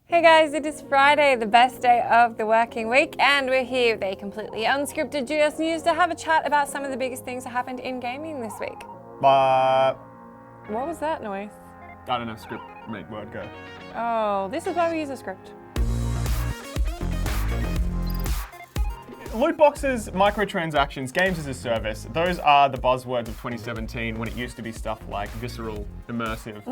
Hey guys, it is Friday, the best day of the working week, and we're here with a completely unscripted GS News to have a chat about some of the biggest things that happened in gaming this week. What was that noise? I don't know, script, make word go. Oh, this is why we use a script. Loot boxes, microtransactions, games as a service, those are the buzzwords of 2017 when it used to be stuff like visceral, immersive.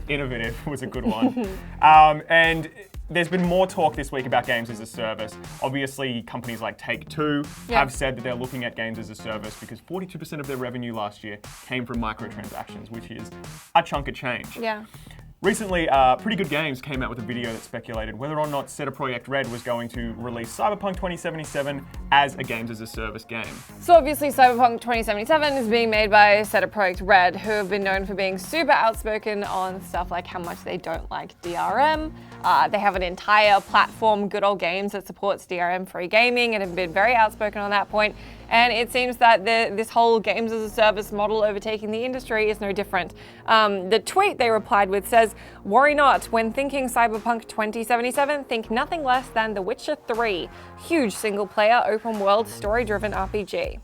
Innovative was a good one. And there's been more talk this week about games as a service. Obviously, companies like Take-Two have said that they're looking at games as a service because 42% of their revenue last year came from microtransactions, which is a chunk of change. Yeah. Recently, Pretty Good Games came out with a video that speculated whether or not CD Projekt Red was going to release Cyberpunk 2077 as a games as a service game. So obviously Cyberpunk 2077 is being made by CD Projekt Red, who have been known for being super outspoken on stuff like how much they don't like DRM. They have an entire platform, Good Old Games, that supports DRM-free gaming and have been very outspoken on that point. And it seems that this whole games as a service model overtaking the industry is no different. The tweet they replied with says, "Worry not, when thinking Cyberpunk 2077, think nothing less than The Witcher 3, huge single-player, open-world, story-driven RPG."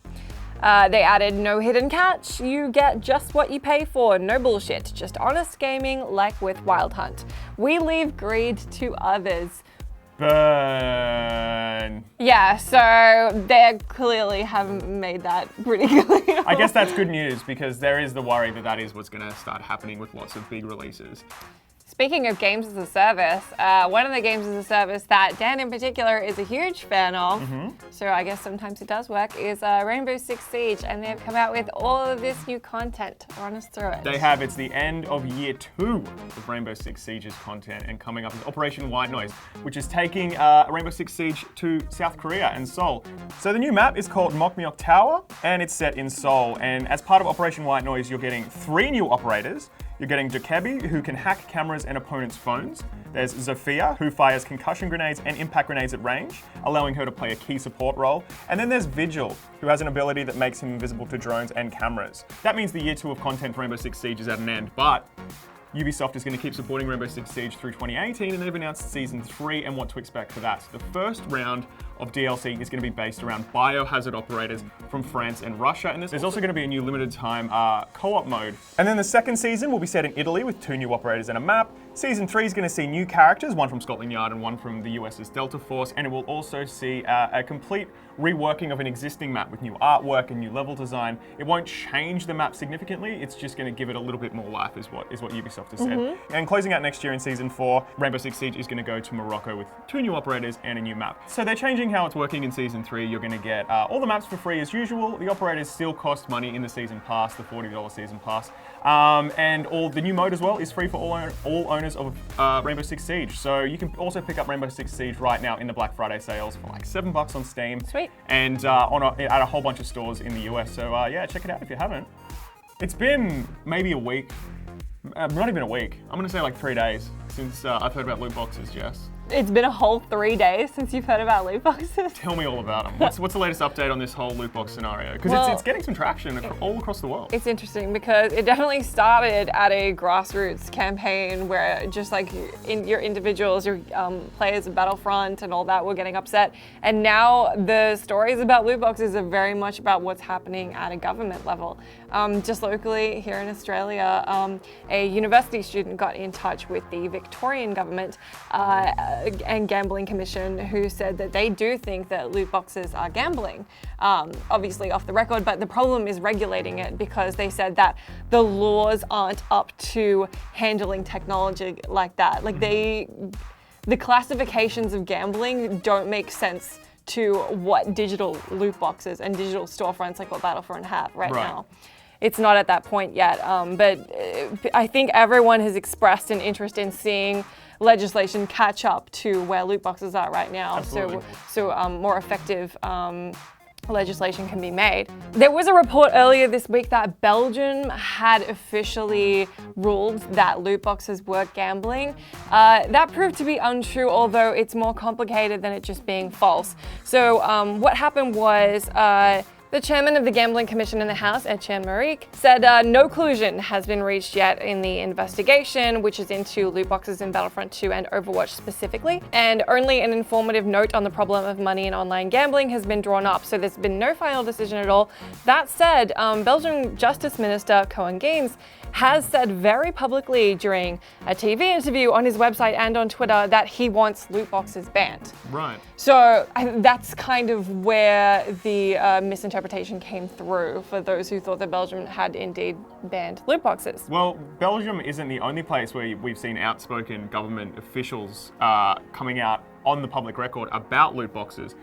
They added, "No hidden catch, you get just what you pay for, no bullshit, just honest gaming like with Wild Hunt. We leave greed to others." Burn. Yeah, so they clearly have made that pretty clear. I guess that's good news because there is the worry that that is what's going to start happening with lots of big releases. Speaking of games as a service, one of the games as a service that Dan in particular is a huge fan of, so I guess sometimes it does work, is Rainbow Six Siege, and they've come out with all of this new content. Run us through it. They have. It's the end of year 2 of Rainbow Six Siege's content, and coming up is Operation White Noise, which is taking Rainbow Six Siege to South Korea and Seoul. So the new map is called Mokmyok Tower, and it's set in Seoul. And as part of Operation White Noise, you're getting 3 new operators. You're getting Dokebi, who can hack cameras and opponents' phones. There's Zofia, who fires concussion grenades and impact grenades at range, allowing her to play a key support role. And then there's Vigil, who has an ability that makes him invisible to drones and cameras. That means the year 2 of content for Rainbow Six Siege is at an end, but Ubisoft is going to keep supporting Rainbow Six Siege through 2018, and they've announced Season 3 and what to expect for that. So the first round of DLC is going to be based around biohazard operators from France and Russia, and there's also going to be a new limited time co-op mode. And then the second season will be set in Italy with 2 new operators and a map. Season 3 is going to see new characters, one from Scotland Yard and one from the US's Delta Force, and it will also see a complete reworking of an existing map with new artwork and new level design. It won't change the map significantly, it's just going to give it a little bit more life is what Ubisoft has said. And closing out next year in Season 4, Rainbow Six Siege is going to go to Morocco with 2 new operators and a new map. So they're changing how it's working in Season 3. You're going to get all the maps for free as usual. The operators still cost money in the Season Pass, the $40 Season Pass. And all the new mode as well is free for all owners of Rainbow Six Siege. So you can also pick up Rainbow Six Siege right now in the Black Friday sales for like $7 on Steam. Sweet. And at a whole bunch of stores in the US. So yeah, check it out if you haven't. It's been maybe a week, not even a week. I'm gonna say like 3 days since I've heard about loot boxes, Jess. It's been a whole 3 days since you've heard about loot boxes. Tell me all about them. What's the latest update on this whole loot box scenario? Because it's getting some traction all across the world. It's interesting because it definitely started at a grassroots campaign where just like your individuals, your players of Battlefront and all that were getting upset. And now the stories about loot boxes are very much about what's happening at a government level. Just locally here in Australia, a university student got in touch with the Victorian government and Gambling Commission, who said that they do think that loot boxes are gambling, obviously off the record, but the problem is regulating it because they said that the laws aren't up to handling technology like that. Like the classifications of gambling don't make sense to what digital loot boxes and digital storefronts like what Battlefront have right now. It's not at that point yet, but I think everyone has expressed an interest in seeing legislation catch up to where loot boxes are right now. Absolutely. So more effective legislation can be made. There was a report earlier this week that Belgium had officially ruled that loot boxes were gambling. That proved to be untrue, although it's more complicated than it just being false. So what happened was The chairman of the Gambling Commission in the House, Etienne Marique, said no conclusion has been reached yet in the investigation, which is into loot boxes in Battlefront 2 and Overwatch specifically, and only an informative note on the problem of money in online gambling has been drawn up, so there's been no final decision at all. That said, Belgian Justice Minister Koen Gaines has said very publicly during a TV interview on his website and on Twitter that he wants loot boxes banned. Right. So that's kind of where the misinterpretation came through for those who thought that Belgium had indeed banned loot boxes. Well, Belgium isn't the only place where we've seen outspoken government officials coming out on the public record about loot boxes.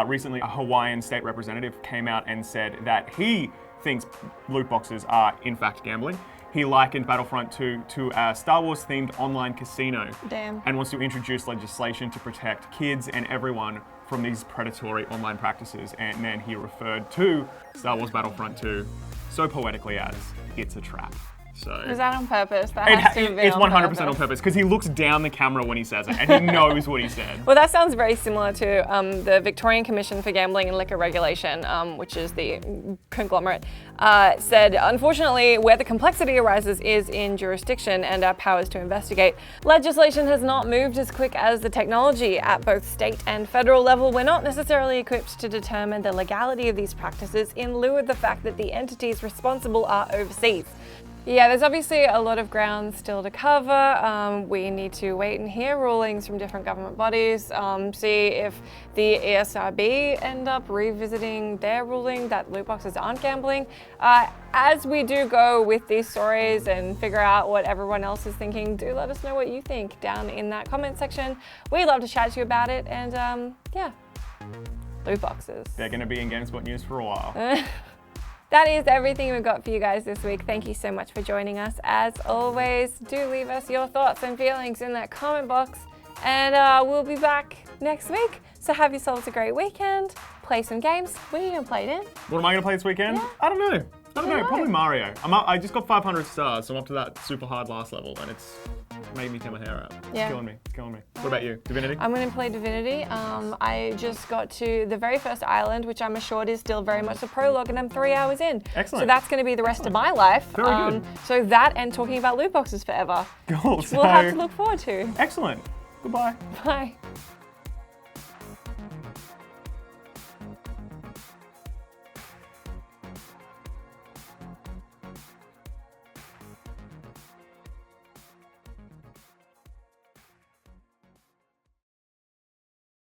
Recently, a Hawaiian state representative came out and said that he thinks loot boxes are in fact gambling. He likened Battlefront 2 to a Star Wars-themed online casino. Damn. And wants to introduce legislation to protect kids and everyone from these predatory online practices. And then he referred to Star Wars Battlefront 2 so poetically as, it's a trap. So Was that on purpose? That has to be it's on 100% purpose. on purpose, because he looks down the camera when he says it, and he knows what he said. Well, that sounds very similar to the Victorian Commission for Gambling and Liquor Regulation, which is the conglomerate, said, unfortunately, where the complexity arises is in jurisdiction and our powers to investigate. Legislation has not moved as quick as the technology. At both state and federal level, we're not necessarily equipped to determine the legality of these practices in lieu of the fact that the entities responsible are overseas. Yeah, there's obviously a lot of ground still to cover. We need to wait and hear rulings from different government bodies, see if the ESRB end up revisiting their ruling that loot boxes aren't gambling. As we do go with these stories and figure out what everyone else is thinking, do let us know what you think down in that comment section. We'd love to chat to you about it, and yeah, loot boxes. They're going to be in GameSpot news for a while. That is everything we've got for you guys this week. Thank you so much for joining us. As always, do leave us your thoughts and feelings in that comment box. And we'll be back next week. So have yourselves a great weekend. Play some games. What are you going to play then? What am I going to play this weekend? Yeah. I don't know. Probably Mario. I just got 500 stars, so I'm up to that super hard last level, and it's made me tear my hair out. Yeah. It's killing me. What about you? Divinity? I'm going to play Divinity. I just got to the very first island, which I'm assured is still very much the prologue, and I'm 3 hours in. Excellent. So that's going to be the rest of my life. Very good. So that and talking about loot boxes forever. Cool. We'll have to look forward to. Excellent. Goodbye. Bye.